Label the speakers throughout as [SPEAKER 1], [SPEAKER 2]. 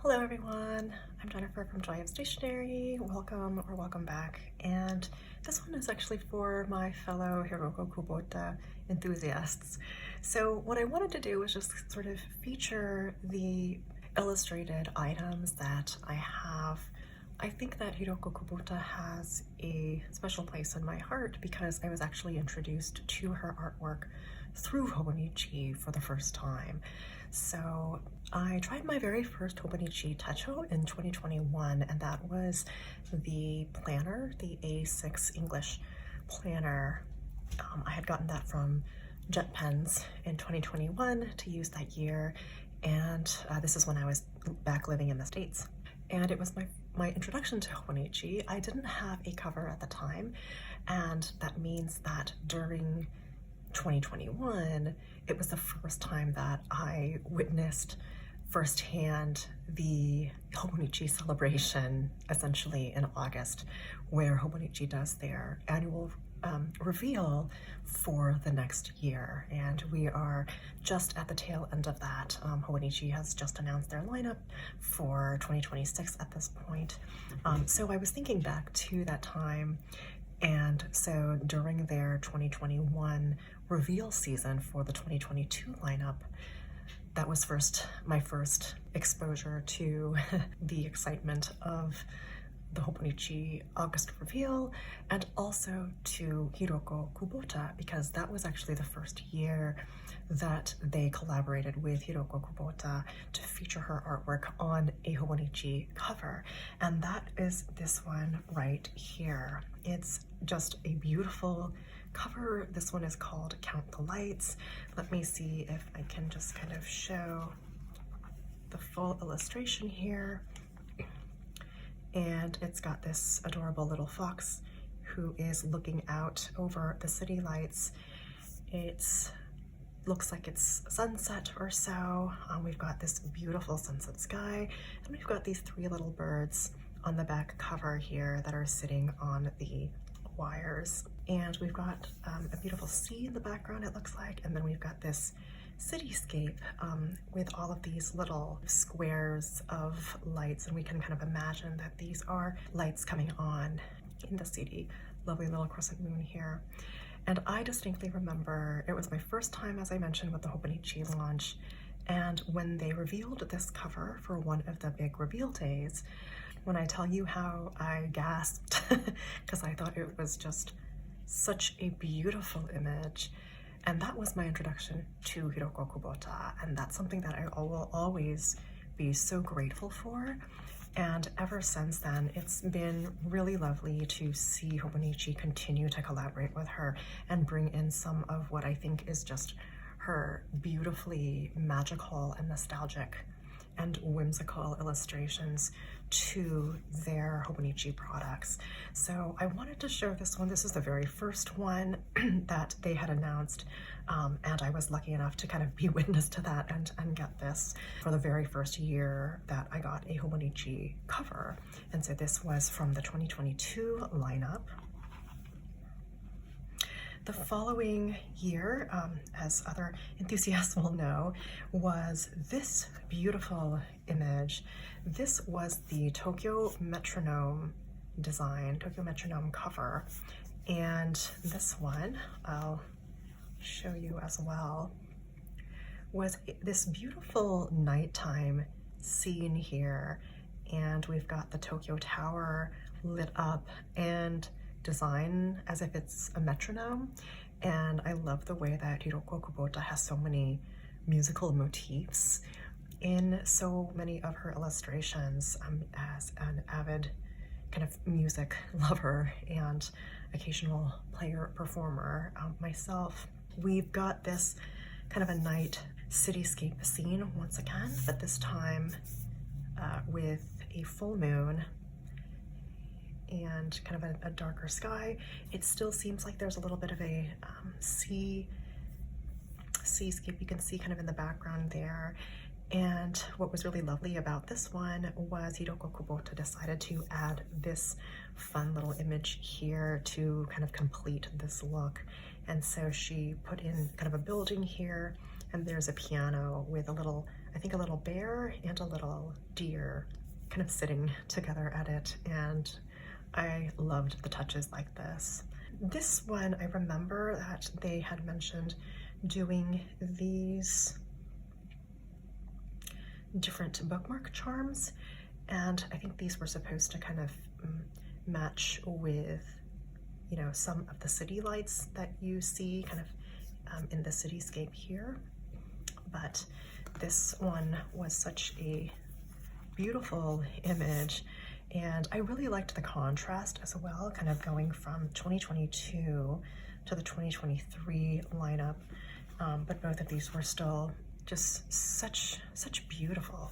[SPEAKER 1] Hello everyone, I'm Jennifer from Joy of Stationery. Welcome or welcome back. And this one is actually for my fellow Hiroko Kubota enthusiasts. So what I wanted to do was just sort of feature the illustrated items that I have. I think that Hiroko Kubota has a special place in my heart because I was actually introduced to her artwork through Hobonichi for the first time. So I tried my very first Hobonichi Techo in 2021, and that was the planner, the A6 English planner. I had gotten that from Jet Pens in 2021 to use that year, and this is when I was back living in the States. And it was my introduction to Hobonichi. I didn't have a cover at the time, and that means that during 2021, it was the first time that I witnessed firsthand the Hobonichi celebration, essentially in August, where Hobonichi does their annual reveal for the next year. And we are just at the tail end of that. Hobonichi has just announced their lineup for 2026 at this point. So I was thinking back to that time. And so during their 2021 reveal season for the 2022 lineup, that was my first exposure to the excitement of the Hobonichi August reveal, and also to Hiroko Kubota, because that was actually the first year that they collaborated with Hiroko Kubota to feature her artwork on a Hobonichi cover. And that is this one right here. It's just a beautiful cover. This one is called Count the Lights. Let me see if I can just kind of show the full illustration here. And it's got this adorable little fox who is looking out over the city lights. It looks like it's sunset or so. We've got this beautiful sunset sky, and we've got these three little birds on the back cover here that are sitting on the wires. And we've got a beautiful sea in the background, it looks like, and then we've got this cityscape with all of these little squares of lights, and we can kind of imagine that these are lights coming on in the city. Lovely little crescent moon here. And I distinctly remember it was my first time, as I mentioned, with the Hobonichi launch, and when they revealed this cover for one of the big reveal days, when I tell you how I gasped because I thought it was just such a beautiful image. And that was my introduction to Hiroko Kubota, and that's something that I will always be so grateful for. And ever since then, it's been really lovely to see Hobonichi continue to collaborate with her and bring in some of what I think is just her beautifully magical and nostalgic and whimsical illustrations to their Hobonichi products. So I wanted to share this one. This is the very first one that they had announced, and I was lucky enough to kind of be witness to that and get this for the very first year that I got a Hobonichi cover. And so this was from the 2022 lineup. The following year, as other enthusiasts will know, was this beautiful image. This was the Tokyo Metronome design, Tokyo Metronome cover. And this one, I'll show you as well, was this beautiful nighttime scene here. And we've got the Tokyo Tower lit up and design as if it's a metronome. And I love the way that Hiroko Kubota has so many musical motifs in so many of her illustrations. As an avid kind of music lover and occasional player performer myself, we've got this kind of a night cityscape scene once again, but this time with a full moon and kind of a darker sky. It still seems like there's a little bit of a seascape you can see kind of in the background there. And what was really lovely about this one was Hiroko Kubota decided to add this fun little image here to kind of complete this look. And so she put in kind of a building here, and there's a piano with a little I think a little bear and a little deer kind of sitting together at it, and I loved the touches like this. This one, I remember that they had mentioned doing these different bookmark charms, and I think these were supposed to kind of match with, you know, some of the city lights that you see kind of in the cityscape here. But this one was such a beautiful image, and I really liked the contrast as well, kind of going from 2022 to the 2023 lineup. But both of these were still just such beautiful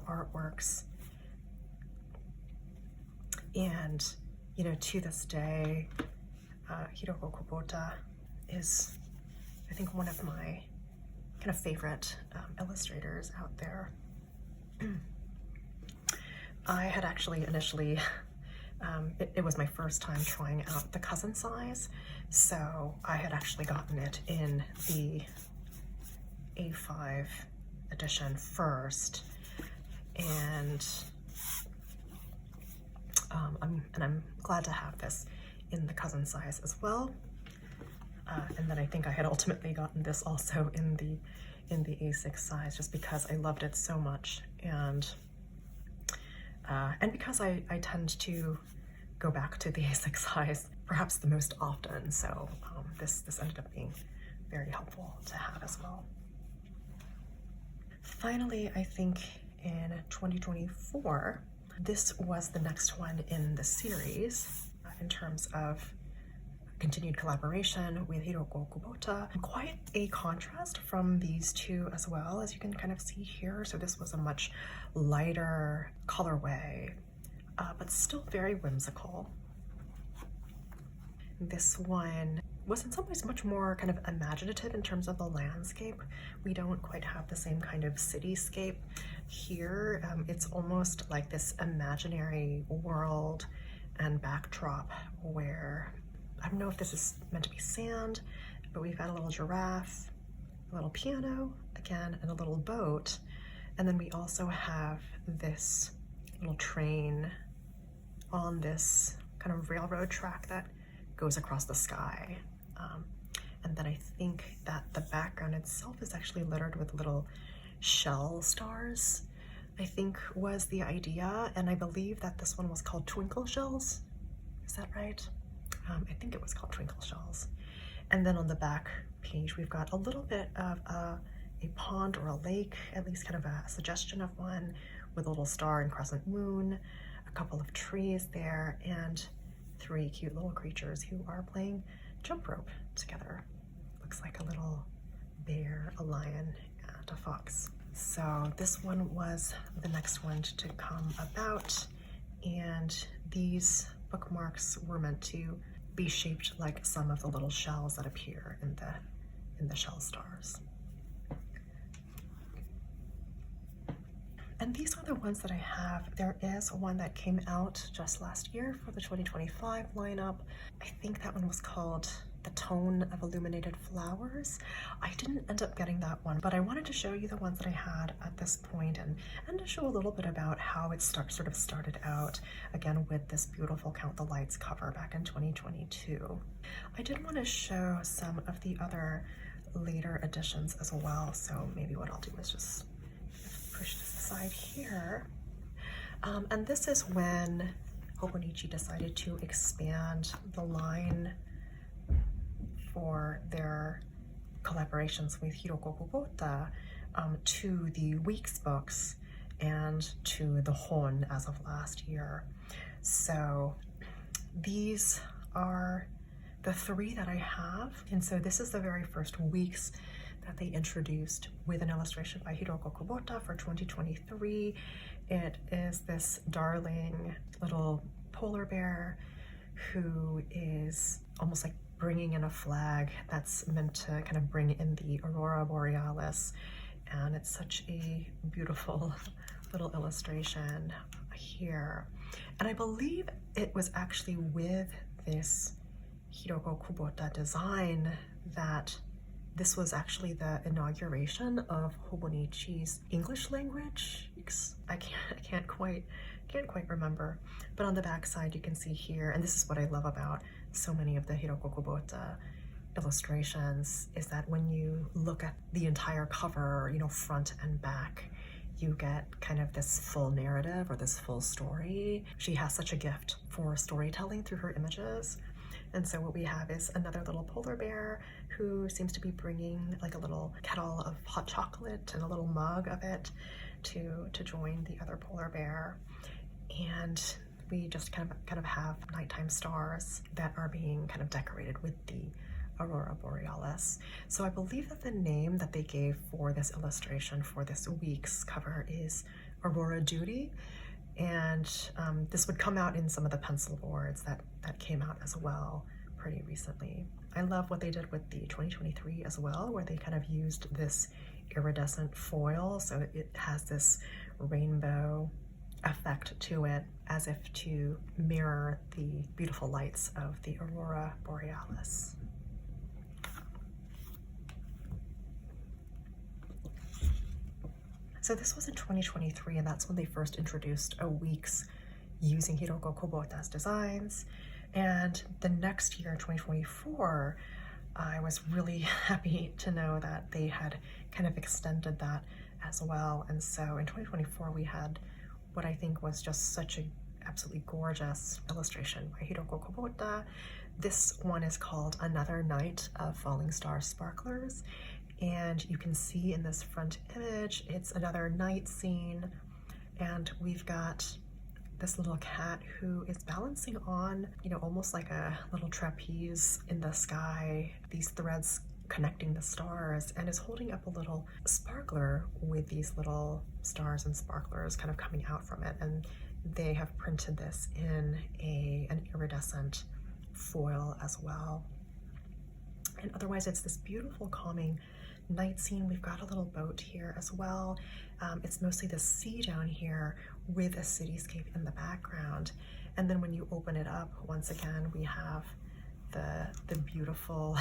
[SPEAKER 1] artworks. And, you know, to this day, Hiroko Kubota is, I think, one of my kind of favorite illustrators out there. I had actually initially, it was my first time trying out the cousin size, so I had actually gotten it in the A5 edition first, and I'm glad to have this in the cousin size as well. And then I think I had ultimately gotten this also in the A6 size, just because I loved it so much, and because I tend to go back to the A6 size perhaps the most often, so this ended up being very helpful to have as well. Finally, I think in 2024, this was the next one in the series in terms of continued collaboration with Hiroko Kubota. Quite a contrast from these two as well, as you can kind of see here. So this was a much lighter colorway, but still very whimsical. This one was in some ways much more kind of imaginative in terms of the landscape. We don't quite have the same kind of cityscape here. It's almost like this imaginary world and backdrop where, I don't know if this is meant to be sand, but we've got a little giraffe, a little piano, again, and a little boat. And then we also have this little train on this kind of railroad track that goes across the sky. And then I think that the background itself is actually littered with little shell stars, I think was the idea. And I believe that this one was called Twinkle Shells. Is that right? I think it was called Twinkle Shells. And then on the back page, we've got a little bit of a pond or a lake, at least kind of a suggestion of one, with a little star and crescent moon, a couple of trees there, and 3 cute little creatures who are playing jump rope together. Looks like a little bear, a lion, and a fox. So this one was the next one to come about, and these bookmarks were meant to be shaped like some of the little shells that appear in the shell stars. And these are the ones that I have. There is one that came out just last year for the 2025 lineup. I think that one was called The Tone of Illuminated Flowers. I didn't end up getting that one, but I wanted to show you the ones that I had at this point, and to show a little bit about how it sort of started out, again, with this beautiful Count the Lights cover back in 2022. I did want to show some of the other later editions as well, so maybe what I'll do is just push this aside here. And this is when Hobonichi decided to expand the line for their collaborations with Hiroko Kubota to the week's books and to the Hon as of last year. So these are the 3 that I have. And so this is the very first week's that they introduced with an illustration by Hiroko Kubota for 2023. It is this darling little polar bear who is almost like bringing in a flag that's meant to kind of bring in the aurora borealis. And it's such a beautiful little illustration here. And I believe it was actually with this Hiroko Kubota design that This was actually the inauguration of Hobonichi's English language. I can't quite remember. But on the back side you can see here, and this is what I love about so many of the Hiroko Kubota illustrations, is that when you look at the entire cover, you know, front and back, you get kind of this full narrative or this full story. She has such a gift for storytelling through her images. And so what we have is another little polar bear who seems to be bringing like a little kettle of hot chocolate and a little mug of it to join the other polar bear. And we just kind of have nighttime stars that are being kind of decorated with the Aurora Borealis. So I believe that the name that they gave for this illustration for this week's cover is Aurora Duty. And this would come out in some of the pencil boards that came out as well pretty recently. I love what they did with the 2023 as well, where they kind of used this iridescent foil, so it has this rainbow effect to it, as if to mirror the beautiful lights of the Aurora Borealis. So this was in 2023, and that's when they first introduced a week's using Hiroko Kubota's designs. And the next year, 2024, I was really happy to know that they had kind of extended that as well. And so in 2024, we had what I think was just such an absolutely gorgeous illustration by Hiroko Kubota. This one is called Another Night of Falling Star Sparklers. And you can see in this front image, it's another night scene, and we've got this little cat who is balancing on, you know, almost like a little trapeze in the sky, these threads connecting the stars, and is holding up a little sparkler with these little stars and sparklers kind of coming out from it. And they have printed this in an iridescent foil as well. And otherwise, it's this beautiful, calming night scene. We've got a little boat here as well. It's mostly the sea down here with a cityscape in the background. And then when you open it up, once again, we have the beautiful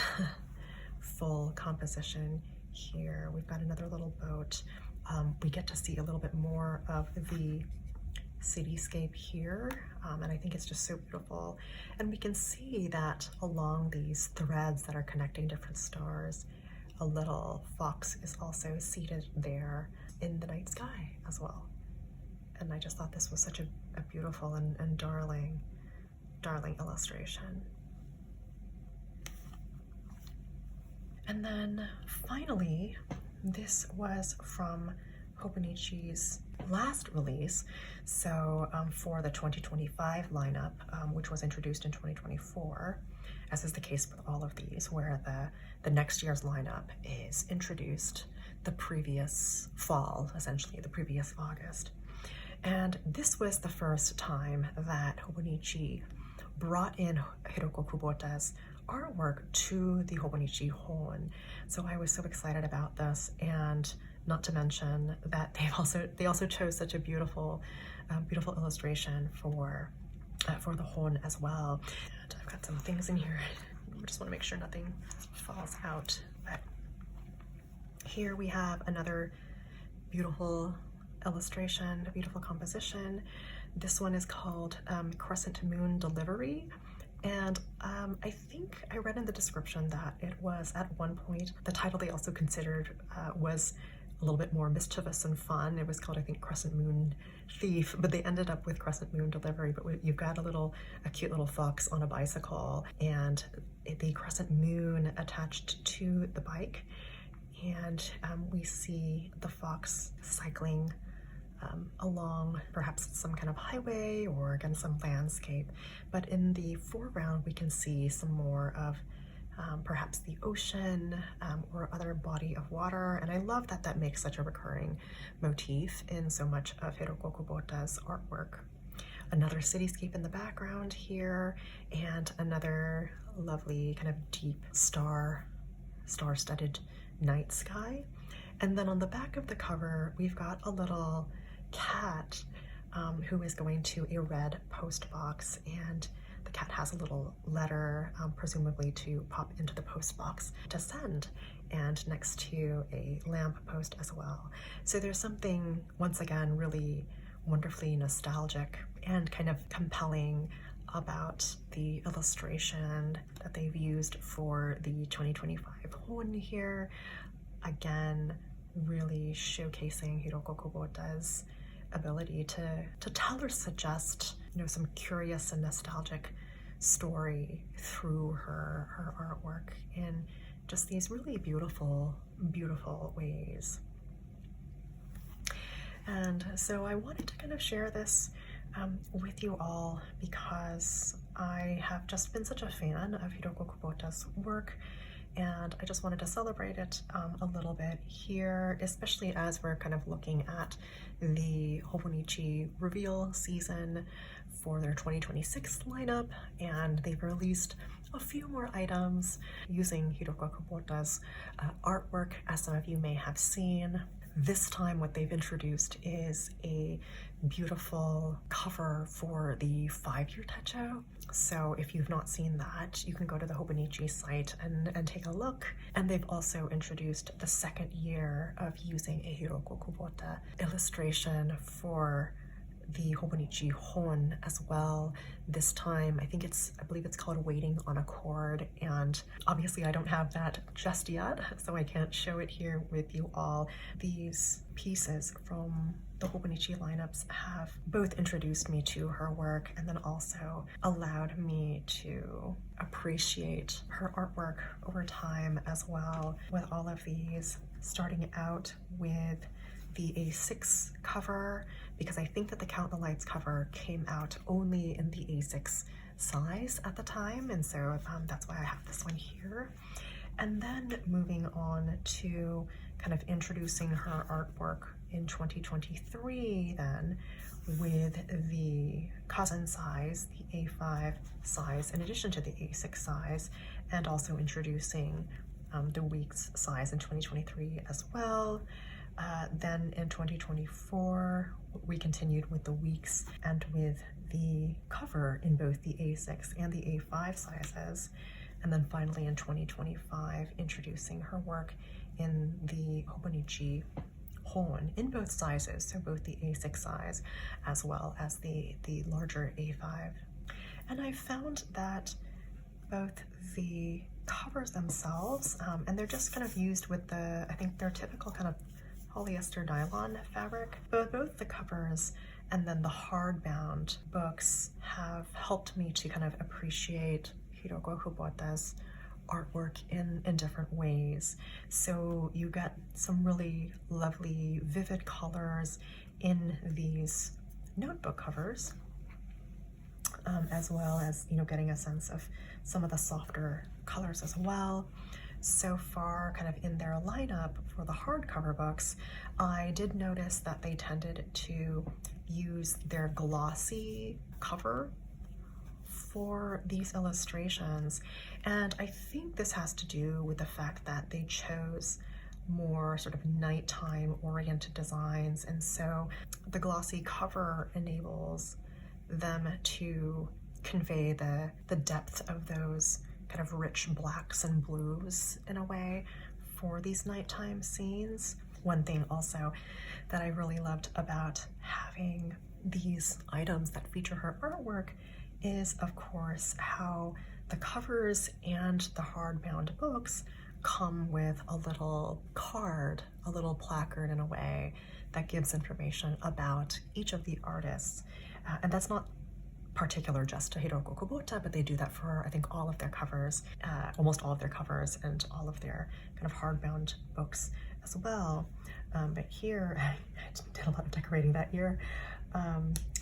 [SPEAKER 1] full composition here. We've got another little boat. We get to see a little bit more of the cityscape here, and I think it's just so beautiful. And we can see that along these threads that are connecting different stars, a little fox is also seated there in the night sky as well. And I just thought this was such a beautiful and darling illustration. And then finally, this was from Hobonichi's last release, so for the 2025 lineup, which was introduced in 2024, as is the case with all of these, where the next year's lineup is introduced the previous fall, essentially the previous August. And this was the first time that Hobonichi brought in Hiroko Kubota's artwork to the Hobonichi Hon. So I was so excited about this, and not to mention that they also chose such a beautiful illustration for the Hon as well. And I've got some things in here. I just want to make sure nothing falls out. But here we have another beautiful illustration, a beautiful composition. This one is called Crescent Moon Delivery. And I think I read in the description that it was at one point, the title they also considered was a little bit more mischievous and fun. It was called, I think, Crescent Moon Thief, but they ended up with Crescent Moon Delivery. But you've got a cute little fox on a bicycle, and the crescent moon attached to the bike. And we see the fox cycling along perhaps some kind of highway or again some landscape, but in the foreground we can see some more of perhaps the ocean or other body of water. And I love that that makes such a recurring motif in so much of Hiroko Kubota's artwork. Another cityscape in the background here, and another lovely kind of deep star-studded night sky. And then on the back of the cover we've got a little cat who is going to a red post box, and the cat has a little letter, presumably to pop into the post box to send, and next to a lamp post as well. So there's something, once again, really wonderfully nostalgic and kind of compelling about the illustration that they've used for the 2025 Hon here. Again, really showcasing Hiroko Kubota's ability to tell or suggest, some curious and nostalgic story through her artwork in just these really beautiful, beautiful ways. And so I wanted to kind of share this with you all because I have just been such a fan of Hiroko Kubota's work, and I just wanted to celebrate it a little bit here, especially as we're kind of looking at the Hobonichi reveal season for their 2026 lineup, and they've released a few more items using Hiroko Kubota's artwork, as some of you may have seen. This time what they've introduced is a beautiful cover for the 5-year Techo. So if you've not seen that, you can go to the Hobonichi site and take a look. And they've also introduced the 2nd year of using a Hiroko Kubota illustration for the Hobonichi Hon as well. This time, I believe it's called Waiting on a Chord, and obviously I don't have that just yet, so I can't show it here with you all. These pieces from the Hobonichi lineups have both introduced me to her work and then also allowed me to appreciate her artwork over time as well, with all of these starting out with the A6 cover, because I think that the Count the Lights cover came out only in the A6 size at the time, and so that's why I have this one here. And then moving on to kind of introducing her artwork in 2023 then with the cousin size, the A5 size, in addition to the A6 size, and also introducing the weeks size in 2023 as well. Then in 2024, we continued with the weeks and with the cover in both the A6 and the A5 sizes. And then finally in 2025, introducing her work in the Hobonichi Hon in both sizes, so both the A6 size as well as the larger A5. And I found that both the covers themselves, and they're just kind of used with I think their typical kind of polyester nylon fabric. Both the covers and then the hardbound books have helped me to kind of appreciate Hiroko Kubota's artwork in different ways. So you get some really lovely, vivid colors in these notebook covers, as well as, getting a sense of some of the softer colors as well. So far, kind of in their lineup for the hardcover books, I did notice that they tended to use their glossy cover for these illustrations. And I think this has to do with the fact that they chose more sort of nighttime oriented designs. And so the glossy cover enables them to convey the depth of those kind of rich blacks and blues in a way for these nighttime scenes. One thing also that I really loved about having these items that feature her artwork is, of course, how the covers and the hardbound books come with a little card, a little placard in a way that gives information about each of the artists. And that's not particular just to Hiroko Kubota, but they do that for, I think, all of their covers, almost all of their covers and all of their kind of hardbound books as well. But here, I did a lot of decorating that year.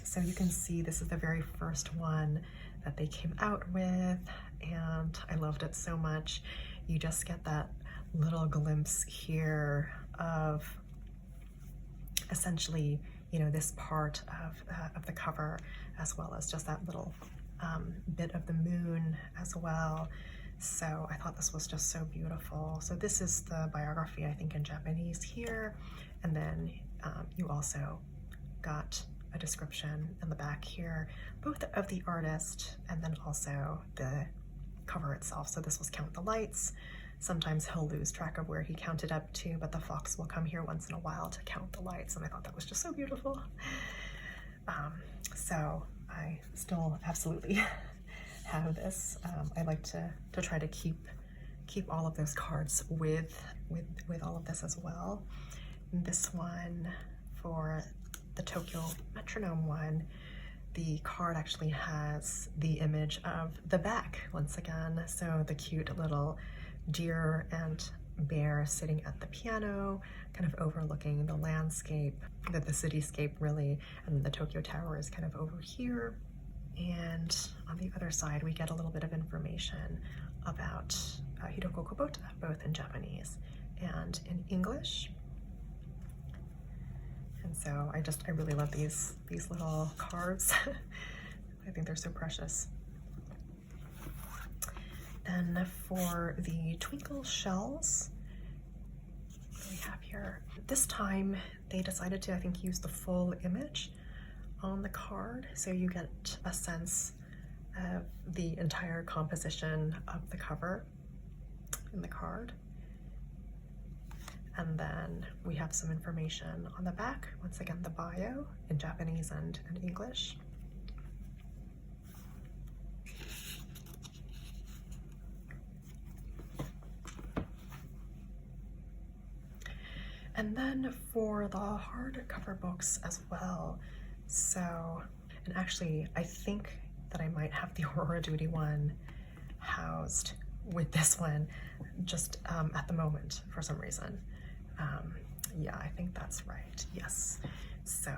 [SPEAKER 1] So you can see this is the very first one that they came out with, and I loved it so much. You just get that little glimpse here of essentially, this part of the cover, as well as just that little bit of the moon as well. So I thought this was just so beautiful. So this is the biography, I think, in Japanese here. And then you also got a description in the back here, both of the artist and then also the cover itself. So this was Count the Lights. Sometimes he'll lose track of where he counted up to, but the fox will come here once in a while to count the lights, and I thought that was just so beautiful. So I still absolutely have this. I like to try to keep all of those cards with all of this as well. And this one, for the Tokyo Metronome one, the card actually has the image of the back once again. So the cute little deer and bear sitting at the piano, kind of overlooking the landscape, the cityscape really, and the Tokyo Tower is kind of over here. And on the other side, we get a little bit of information about Hiroko Kubota, both in Japanese and in English. And so I really love these little cards. I think they're so precious. Then for the twinkle shells, we have here, this time they decided to, I think, use the full image on the card, so you get a sense of the entire composition of the cover in the card. And then we have some information on the back, once again the bio in Japanese and in English. And then for the hardcover books as well, so, and actually I think that I might have the Aurora Duty one housed with this one just at the moment for some reason. Yeah, I think that's right, yes. So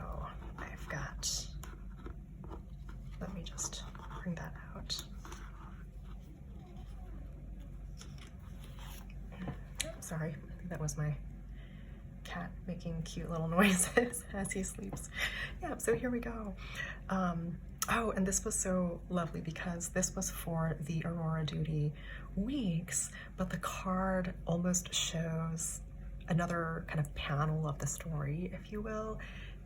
[SPEAKER 1] I've got, let me just bring that out. Sorry, I think that was my cat making cute little noises as he sleeps. Yeah, so here we go. Oh, and this was so lovely because this was for the Aurora Duty weeks, but the card almost shows another kind of panel of the story, if you will.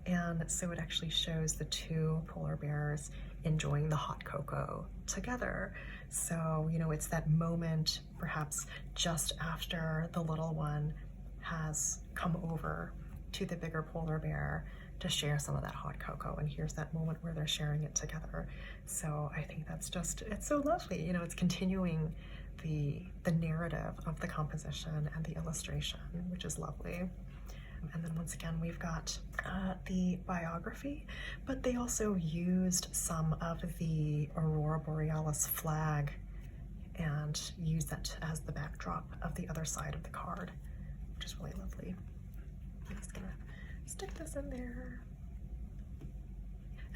[SPEAKER 1] And so it actually shows the two polar bears enjoying the hot cocoa together. So, you know, it's that moment perhaps just after the little one has come over to the bigger polar bear to share some of that hot cocoa, and here's that moment where they're sharing it together. So I think that's just, it's so lovely. You know, it's continuing the narrative of the composition and the illustration, which is lovely. And then once again, we've got the biography, but they also used some of the Aurora Borealis flag and used that as the backdrop of the other side of the card, which is really lovely. I'm just gonna stick this in there.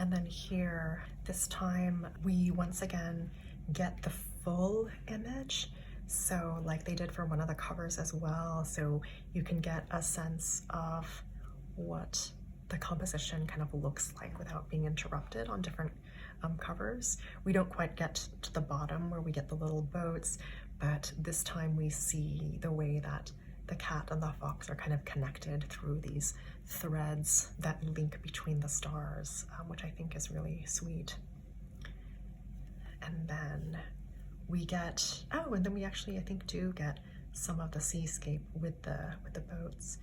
[SPEAKER 1] And then here, this time, we once again get the full image. So like they did for one of the covers as well. So you can get a sense of what the composition kind of looks like without being interrupted on different covers. We don't quite get to the bottom where we get the little boats, but this time we see the way that the cat and the fox are kind of connected through these threads that link between the stars, which I think is really sweet. And then we get, oh, and then we actually, I think, do get some of the seascape with the boats,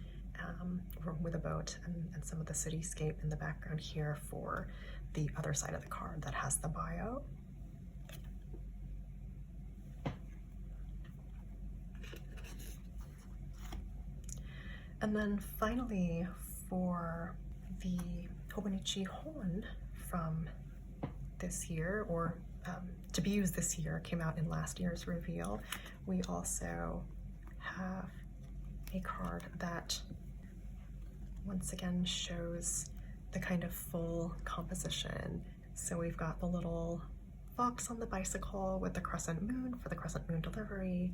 [SPEAKER 1] or with a boat, and some of the cityscape in the background here for the other side of the card that has the bio. And then finally, for the Hobonichi Hon from this year, or to be used this year, came out in last year's reveal, we also have a card that once again shows the kind of full composition. So we've got the little fox on the bicycle with the crescent moon for the crescent moon delivery,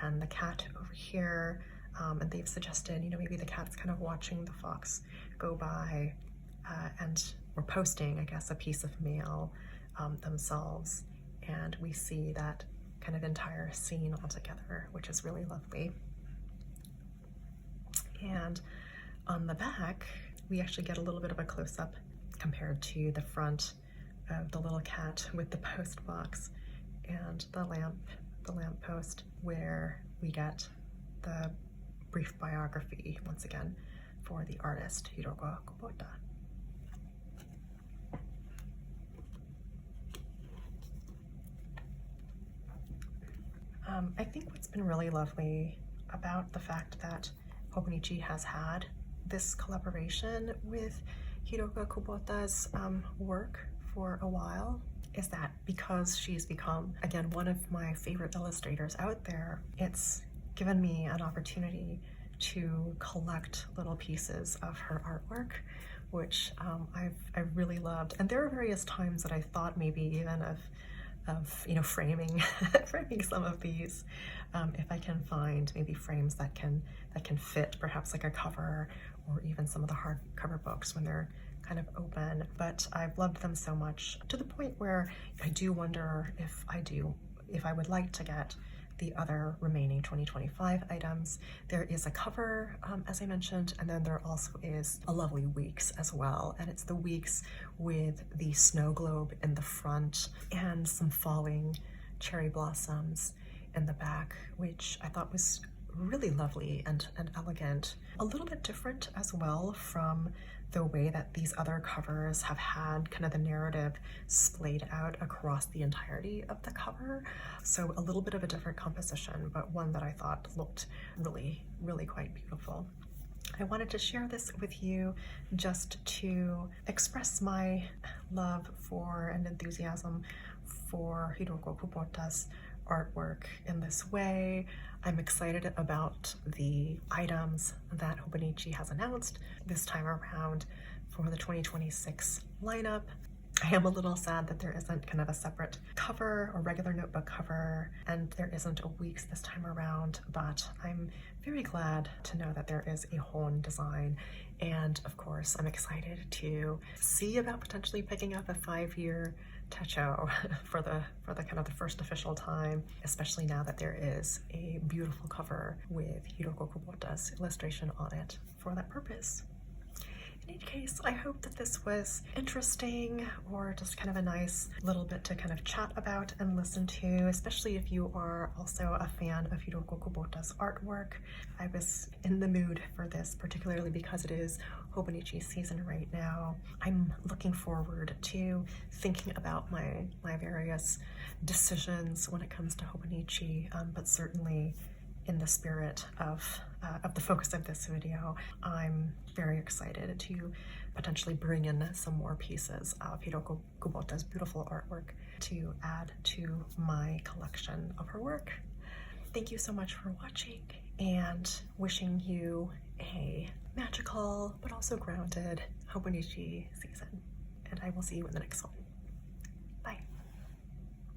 [SPEAKER 1] and the cat over here. And they've suggested, you know, maybe the cat's kind of watching the fox go by, and we're posting, I guess, a piece of mail themselves. And we see that kind of entire scene all together, which is really lovely. And on the back, we actually get a little bit of a close-up compared to the front of the little cat with the post box and the lamp post, where we get the brief biography once again for the artist Hiroko Kubota. I think what's been really lovely about the fact that Hobonichi has had this collaboration with Hiroko Kubota's work for a while is that because she's become, again, one of my favorite illustrators out there, it's given me an opportunity to collect little pieces of her artwork, which I've really loved. And there are various times that I thought maybe even of framing framing some of these, if I can find maybe frames that can fit perhaps like a cover, or even some of the hardcover books when they're kind of open. But I've loved them so much to the point where I do wonder if I would like to get the other remaining 2025 items. There is a cover, as I mentioned, and then there also is a lovely Weeks as well. And it's the Weeks with the snow globe in the front and some falling cherry blossoms in the back, which I thought was really lovely and elegant. A little bit different as well from the way that these other covers have had kind of the narrative splayed out across the entirety of the cover. So a little bit of a different composition, but one that I thought looked really, really quite beautiful. I wanted to share this with you just to express my love for and enthusiasm for Hiroko Kubota's artwork in this way. I'm excited about the items that Hobonichi has announced this time around for the 2026 lineup. I am a little sad that there isn't kind of a separate cover or regular notebook cover, and there isn't a Weeks this time around, but I'm very glad to know that there is a Hon design. And of course, I'm excited to see about potentially picking up a 5-year Techo for the kind of the first official time, especially now that there is a beautiful cover with Hiroko Kubota's illustration on it for that purpose. In any case, I hope that this was interesting, or just kind of a nice little bit to kind of chat about and listen to, especially if you are also a fan of Hiroko Kubota's artwork. I was in the mood for this, particularly because it is Hobonichi season right now. I'm looking forward to thinking about my various decisions when it comes to Hobonichi, but certainly in the spirit of the focus of this video, I'm very excited to potentially bring in some more pieces of Hiroko Kubota's beautiful artwork to add to my collection of her work. Thank you so much for watching, and wishing you a magical but also grounded Hobonichi season. And I will see you in the next one.